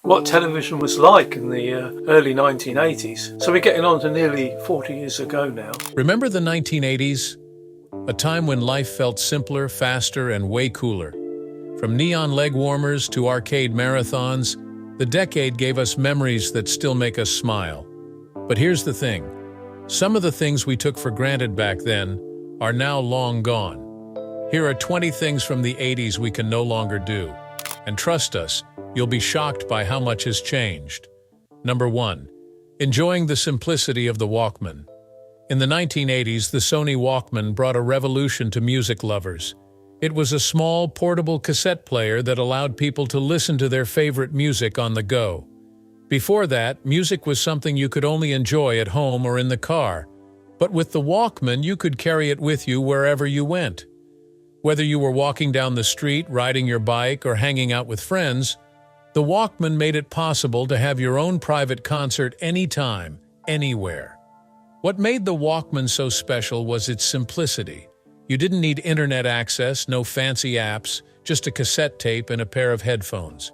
what television was like in the early 1980s. So we're getting on to nearly 40 years ago now. Remember the 1980s? A time when life felt simpler, faster, and way cooler. From neon leg warmers to arcade marathons, the decade gave us memories that still make us smile. But here's the thing. Some of the things we took for granted back then are now long gone. Here are 20 things from the 80s we can no longer do. And trust us, you'll be shocked by how much has changed. Number 1. Enjoying the simplicity of the Walkman. In the 1980s, the Sony Walkman brought a revolution to music lovers. It was a small, portable cassette player that allowed people to listen to their favorite music on the go. Before that, music was something you could only enjoy at home or in the car. But with the Walkman, you could carry it with you wherever you went. Whether you were walking down the street, riding your bike, or hanging out with friends, the Walkman made it possible to have your own private concert anytime, anywhere. What made the Walkman so special was its simplicity. You didn't need internet access, no fancy apps, just a cassette tape and a pair of headphones.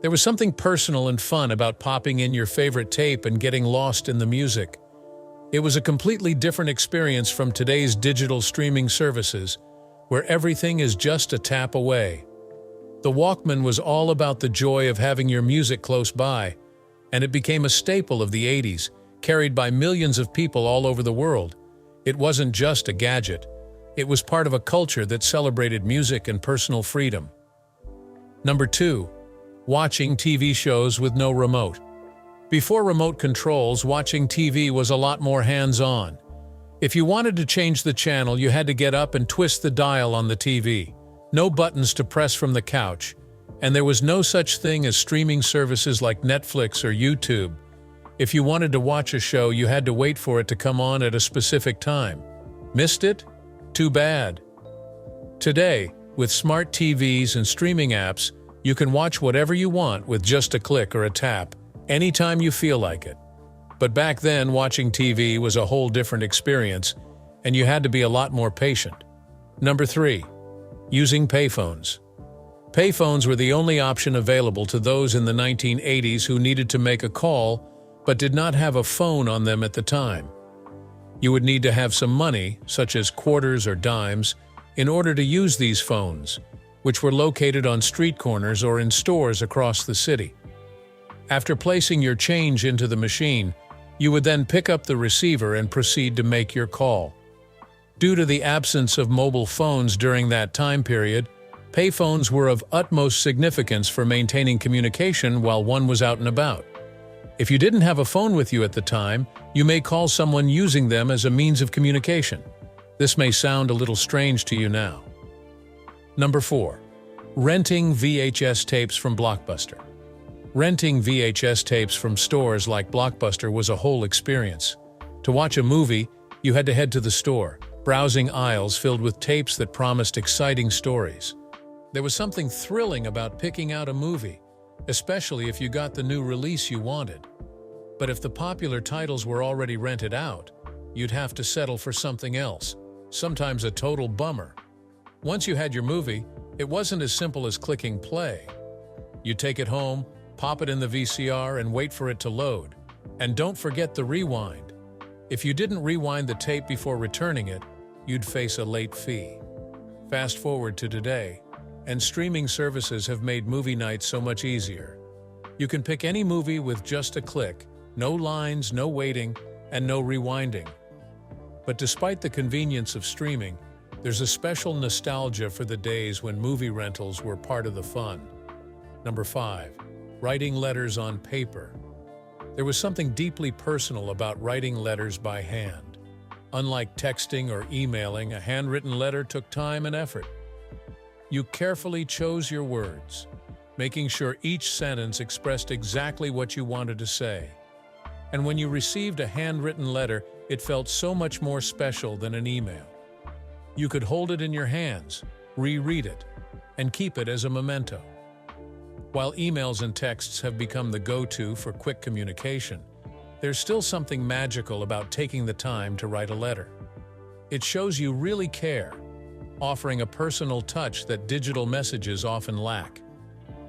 There was something personal and fun about popping in your favorite tape and getting lost in the music. It was a completely different experience from today's digital streaming services, where everything is just a tap away. The Walkman was all about the joy of having your music close by, and it became a staple of the 80s, carried by millions of people all over the world. It wasn't just a gadget. It was part of a culture that celebrated music and personal freedom. Number 2. Watching TV shows with no remote. Before remote controls, watching TV was a lot more hands-on. If you wanted to change the channel, you had to get up and twist the dial on the TV. No buttons to press from the couch. And there was no such thing as streaming services like Netflix or YouTube. If you wanted to watch a show, you had to wait for it to come on at a specific time. Missed it? Too bad. Today, with smart TVs and streaming apps, you can watch whatever you want with just a click or a tap, anytime you feel like it. But back then, watching TV was a whole different experience, and you had to be a lot more patient. Number 3. Using payphones. Payphones were the only option available to those in the 1980s who needed to make a call but did not have a phone on them at the time. You would need to have some money, such as quarters or dimes, in order to use these phones, which were located on street corners or in stores across the city. After placing your change into the machine, you would then pick up the receiver and proceed to make your call. Due to the absence of mobile phones during that time period, payphones were of utmost significance for maintaining communication while one was out and about. If you didn't have a phone with you at the time, you may call someone using them as a means of communication. This may sound a little strange to you now. Number 4. Renting VHS tapes from Blockbuster. Renting VHS tapes from stores like Blockbuster was a whole experience. To watch a movie, you had to head to the store, browsing aisles filled with tapes that promised exciting stories. There was something thrilling about picking out a movie, especially if you got the new release you wanted. But if the popular titles were already rented out, you'd have to settle for something else, sometimes a total bummer. Once you had your movie, it wasn't as simple as clicking play. You'd take it home, pop it in the VCR, and wait for it to load. And don't forget the rewind. If you didn't rewind the tape before returning it, you'd face a late fee. Fast forward to today, and streaming services have made movie nights so much easier. You can pick any movie with just a click, no lines, no waiting, and no rewinding. But despite the convenience of streaming, there's a special nostalgia for the days when movie rentals were part of the fun. Number 5. Writing letters on paper. There was something deeply personal about writing letters by hand. Unlike texting or emailing, a handwritten letter took time and effort. You carefully chose your words, making sure each sentence expressed exactly what you wanted to say. And when you received a handwritten letter, it felt so much more special than an email. You could hold it in your hands, reread it, and keep it as a memento. While emails and texts have become the go-to for quick communication, there's still something magical about taking the time to write a letter. It shows you really care, offering a personal touch that digital messages often lack.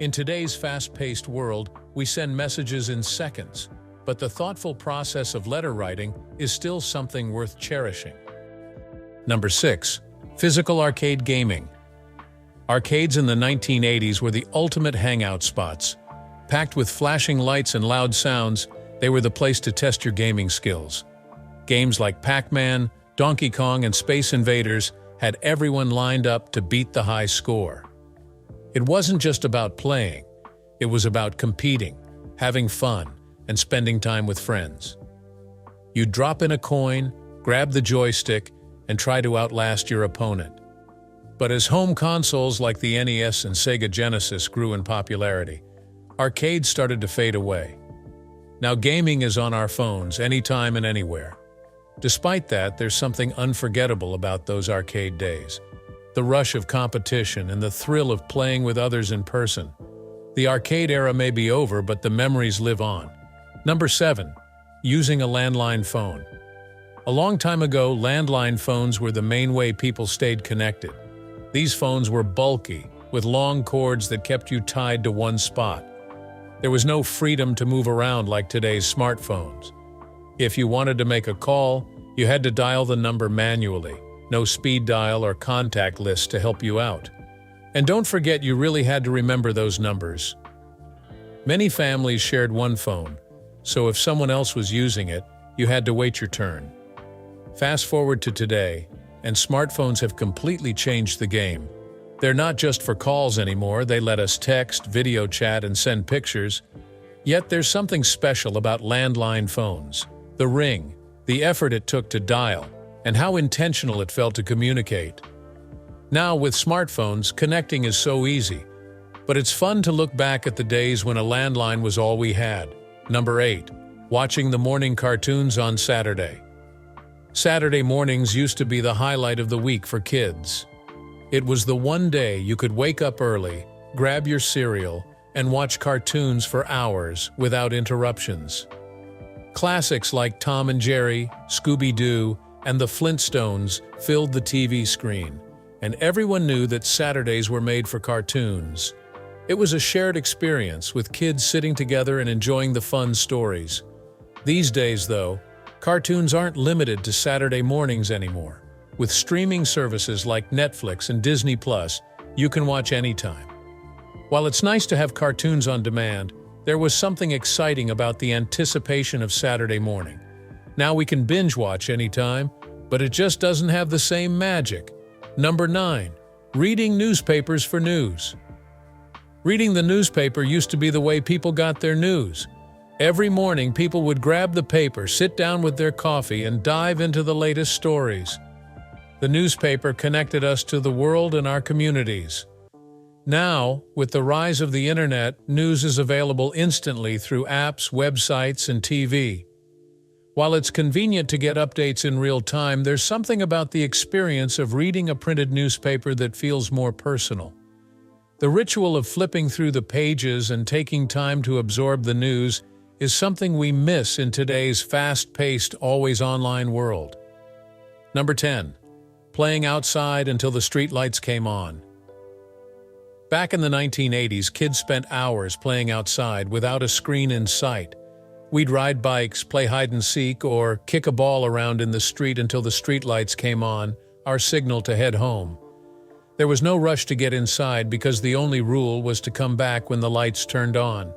In today's fast-paced world, we send messages in seconds, but the thoughtful process of letter writing is still something worth cherishing. Number 6. Physical arcade gaming. Arcades in the 1980s were the ultimate hangout spots. Packed with flashing lights and loud sounds, they were the place to test your gaming skills. Games like Pac-Man, Donkey Kong, and Space Invaders had everyone lined up to beat the high score. It wasn't just about playing, it was about competing, having fun, and spending time with friends. You'd drop in a coin, grab the joystick, and try to outlast your opponent. But as home consoles like the NES and Sega Genesis grew in popularity, arcades started to fade away. Now gaming is on our phones anytime and anywhere. Despite that, there's something unforgettable about those arcade days. The rush of competition and the thrill of playing with others in person. The arcade era may be over, but the memories live on. Number 7. Using a landline phone. A long time ago, landline phones were the main way people stayed connected. These phones were bulky, with long cords that kept you tied to one spot. There was no freedom to move around like today's smartphones. If you wanted to make a call, you had to dial the number manually. No speed dial or contact list to help you out. And don't forget, you really had to remember those numbers. Many families shared one phone, so if someone else was using it, you had to wait your turn. Fast forward to today, and smartphones have completely changed the game. They're not just for calls anymore, they let us text, video chat, and send pictures. Yet there's something special about landline phones. The ring, the effort it took to dial, and how intentional it felt to communicate. Now, with smartphones, connecting is so easy. But it's fun to look back at the days when a landline was all we had. Number 8. Watching the morning cartoons on Saturday. Saturday mornings used to be the highlight of the week for kids. It was the one day you could wake up early, grab your cereal, and watch cartoons for hours without interruptions. Classics like Tom and Jerry, Scooby-Doo, and the Flintstones filled the TV screen, and everyone knew that Saturdays were made for cartoons. It was a shared experience, with kids sitting together and enjoying the fun stories. These days, though, cartoons aren't limited to Saturday mornings anymore. With streaming services like Netflix and Disney+, you can watch anytime. While it's nice to have cartoons on demand, there was something exciting about the anticipation of Saturday morning. Now we can binge watch anytime, but it just doesn't have the same magic. Number 9. Reading newspapers for news. Reading the newspaper used to be the way people got their news. Every morning, people would grab the paper, sit down with their coffee, and dive into the latest stories. The newspaper connected us to the world and our communities. Now, with the rise of the internet, news is available instantly through apps, websites, and TV. While it's convenient to get updates in real time, there's something about the experience of reading a printed newspaper that feels more personal. The ritual of flipping through the pages and taking time to absorb the news is something we miss in today's fast-paced, always-online world. Number 10. Playing outside until the streetlights came on. Back in the 1980s, kids spent hours playing outside without a screen in sight. We'd ride bikes, play hide-and-seek, or kick a ball around in the street until the streetlights came on, our signal to head home. There was no rush to get inside because the only rule was to come back when the lights turned on.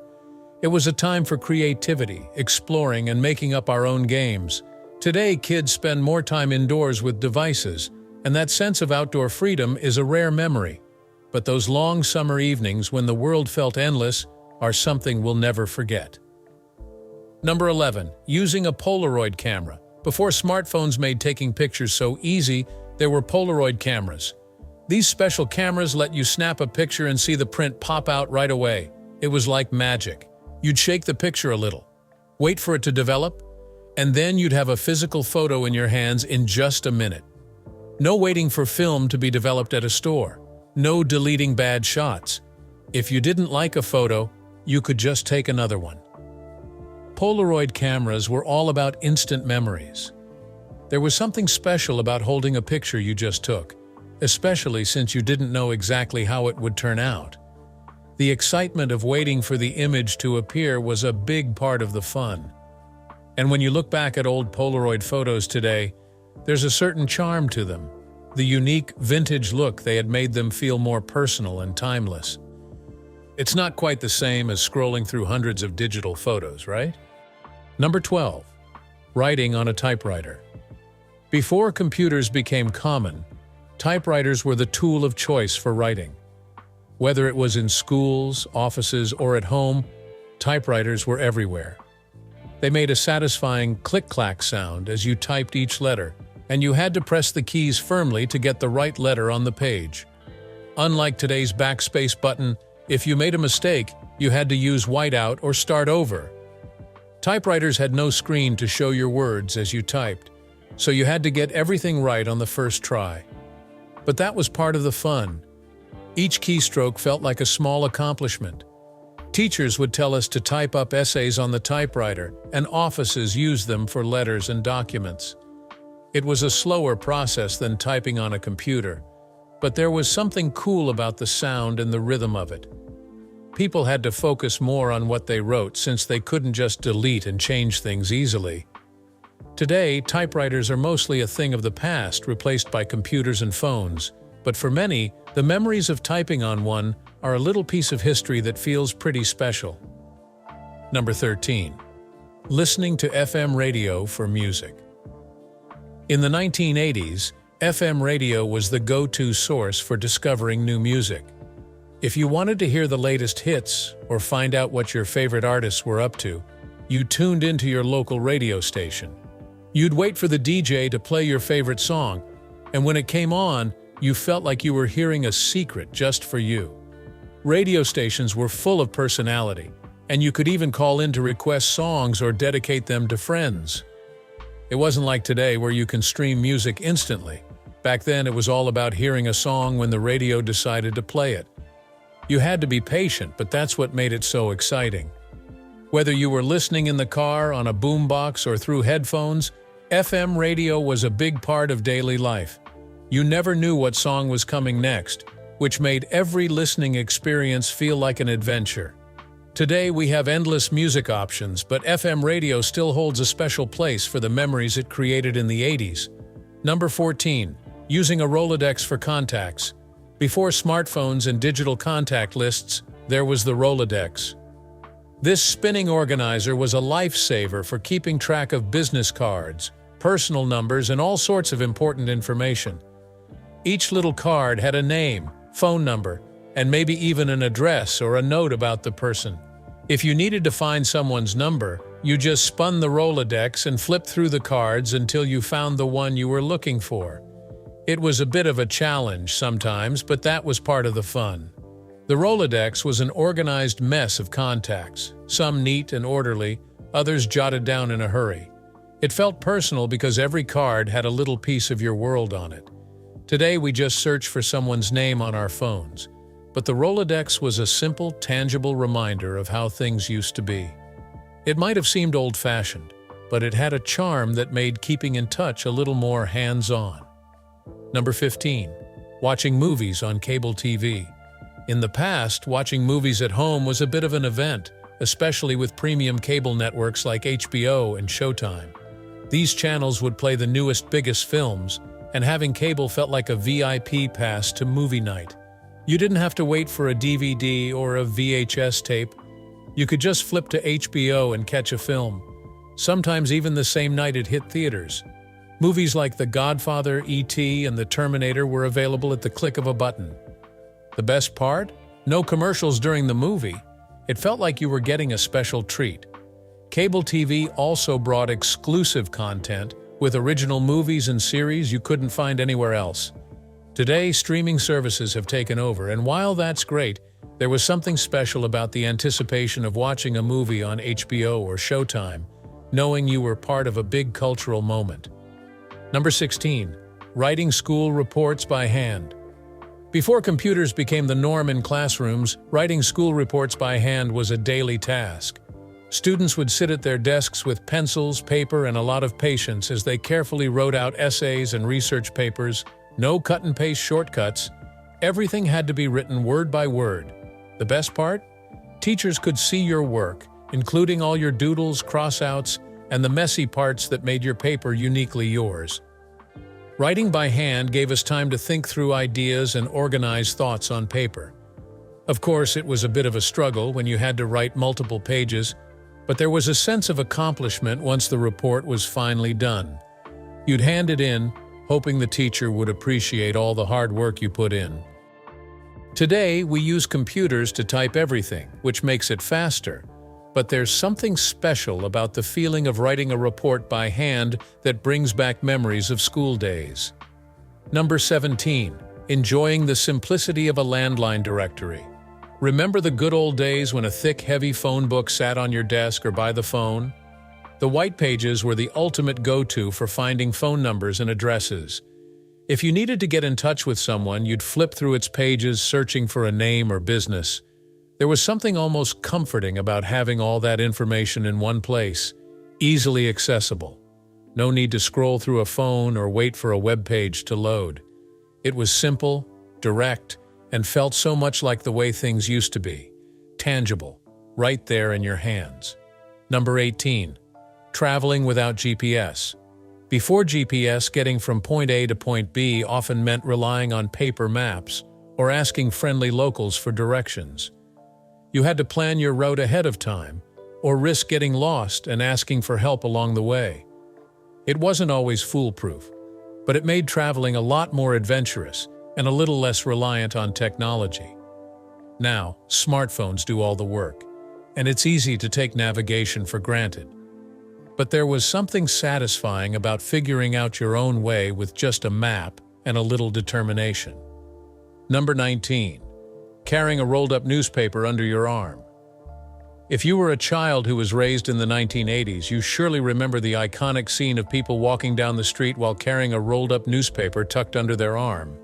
It was a time for creativity, exploring, and making up our own games. Today, kids spend more time indoors with devices, and that sense of outdoor freedom is a rare memory. But those long summer evenings when the world felt endless are something we'll never forget. Number 11. Using a Polaroid camera. Before smartphones made taking pictures so easy, there were Polaroid cameras. These special cameras let you snap a picture and see the print pop out right away. It was like magic. You'd shake the picture a little, wait for it to develop, and then you'd have a physical photo in your hands in just a minute. No waiting for film to be developed at a store. No deleting bad shots. If you didn't like a photo, you could just take another one. Polaroid cameras were all about instant memories. There was something special about holding a picture you just took, especially since you didn't know exactly how it would turn out. The excitement of waiting for the image to appear was a big part of the fun. And when you look back at old Polaroid photos today, there's a certain charm to them. The unique, vintage look they had made them feel more personal and timeless. It's not quite the same as scrolling through hundreds of digital photos, right? Number 12. Writing on a typewriter. Before computers became common, typewriters were the tool of choice for writing. Whether it was in schools, offices, or at home, typewriters were everywhere. They made a satisfying click-clack sound as you typed each letter, and you had to press the keys firmly to get the right letter on the page. Unlike today's backspace button, if you made a mistake, you had to use whiteout or start over. Typewriters had no screen to show your words as you typed, so you had to get everything right on the first try. But that was part of the fun. Each keystroke felt like a small accomplishment. Teachers would tell us to type up essays on the typewriter, and offices used them for letters and documents. It was a slower process than typing on a computer, but there was something cool about the sound and the rhythm of it. People had to focus more on what they wrote since they couldn't just delete and change things easily. Today, typewriters are mostly a thing of the past, replaced by computers and phones, but for many, the memories of typing on one are a little piece of history that feels pretty special. Number 13. Listening to FM radio for music. In the 1980s, FM radio was the go-to source for discovering new music. If you wanted to hear the latest hits or find out what your favorite artists were up to, you tuned into your local radio station. You'd wait for the DJ to play your favorite song, and when it came on, you felt like you were hearing a secret just for you. Radio stations were full of personality, and you could even call in to request songs or dedicate them to friends. It wasn't like today where you can stream music instantly. Back then, it was all about hearing a song when the radio decided to play it. You had to be patient, but that's what made it so exciting. Whether you were listening in the car, on a boombox, or through headphones, FM radio was a big part of daily life. You never knew what song was coming next, which made every listening experience feel like an adventure. Today we have endless music options, but FM radio still holds a special place for the memories it created in the 80s. Number 14. Using a Rolodex for contacts. Before smartphones and digital contact lists, there was the Rolodex. This spinning organizer was a lifesaver for keeping track of business cards, personal numbers, and all sorts of important information. Each little card had a name, phone number, and maybe even an address or a note about the person. If you needed to find someone's number, you just spun the Rolodex and flipped through the cards until you found the one you were looking for. It was a bit of a challenge sometimes, but that was part of the fun. The Rolodex was an organized mess of contacts, some neat and orderly, others jotted down in a hurry. It felt personal because every card had a little piece of your world on it. Today we just search for someone's name on our phones, but the Rolodex was a simple, tangible reminder of how things used to be. It might have seemed old-fashioned, but it had a charm that made keeping in touch a little more hands-on. Number 15. Watching movies on cable TV. In the past, watching movies at home was a bit of an event, especially with premium cable networks like HBO and Showtime. These channels would play the newest, biggest films, and having cable felt like a VIP pass to movie night. You didn't have to wait for a DVD or a VHS tape. You could just flip to HBO and catch a film, sometimes even the same night it hit theaters. Movies like The Godfather, E.T., and The Terminator were available at the click of a button. The best part? No commercials during the movie. It felt like you were getting a special treat. Cable TV also brought exclusive content with original movies and series you couldn't find anywhere else. Today, streaming services have taken over, and while that's great, there was something special about the anticipation of watching a movie on HBO or Showtime, knowing you were part of a big cultural moment. Number 16. Writing school reports by hand. Before computers became the norm in classrooms, writing school reports by hand was a daily task. Students would sit at their desks with pencils, paper, and a lot of patience as they carefully wrote out essays and research papers. No cut-and-paste shortcuts. Everything had to be written word by word. The best part? Teachers could see your work, including all your doodles, crossouts, and the messy parts that made your paper uniquely yours. Writing by hand gave us time to think through ideas and organize thoughts on paper. Of course, it was a bit of a struggle when you had to write multiple pages, but there was a sense of accomplishment once the report was finally done. You'd hand it in, hoping the teacher would appreciate all the hard work you put in. Today, we use computers to type everything, which makes it faster. But there's something special about the feeling of writing a report by hand that brings back memories of school days. Number 17. Enjoying the simplicity of a landline directory. Remember the good old days when a thick, heavy phone book sat on your desk or by the phone? The white pages were the ultimate go-to for finding phone numbers and addresses. If you needed to get in touch with someone, you'd flip through its pages searching for a name or business. There was something almost comforting about having all that information in one place, easily accessible. No need to scroll through a phone or wait for a web page to load. It was simple, direct, and felt so much like the way things used to be, tangible, right there in your hands. Number 18. Traveling without GPS. Before GPS, getting from point A to point B often meant relying on paper maps or asking friendly locals for directions. You had to plan your route ahead of time, or risk getting lost and asking for help along the way. It wasn't always foolproof, but it made traveling a lot more adventurous and a little less reliant on technology. Now, smartphones do all the work, and it's easy to take navigation for granted. But there was something satisfying about figuring out your own way with just a map and a little determination. Number 19. Carrying a rolled-up newspaper under your arm. If you were a child who was raised in the 1980s, you surely remember the iconic scene of people walking down the street while carrying a rolled-up newspaper tucked under their arm.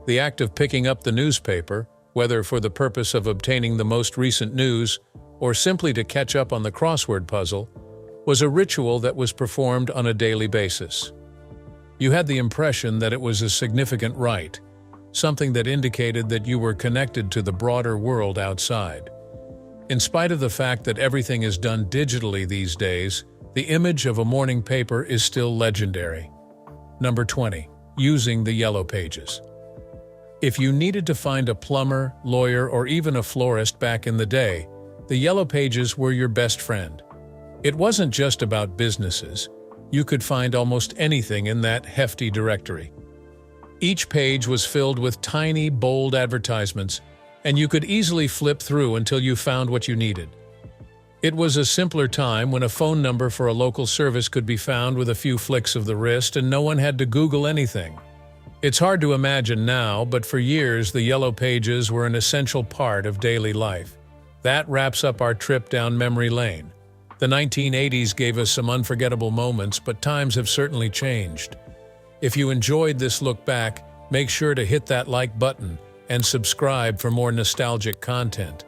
The act of picking up the newspaper, whether for the purpose of obtaining the most recent news or simply to catch up on the crossword puzzle, was a ritual that was performed on a daily basis. You had the impression that it was a significant rite, something that indicated that you were connected to the broader world outside. In spite of the fact that everything is done digitally these days, the image of a morning paper is still legendary. Number 20. Using the yellow pages. If you needed to find a plumber, lawyer, or even a florist back in the day, the yellow pages were your best friend. It wasn't just about businesses. You could find almost anything in that hefty directory. Each page was filled with tiny, bold advertisements, and you could easily flip through until you found what you needed. It was a simpler time when a phone number for a local service could be found with a few flicks of the wrist and no one had to Google anything. It's hard to imagine now, but for years the yellow pages were an essential part of daily life. That wraps up our trip down memory lane. The 1980s gave us some unforgettable moments, but times have certainly changed. If you enjoyed this look back, make sure to hit that like button and subscribe for more nostalgic content.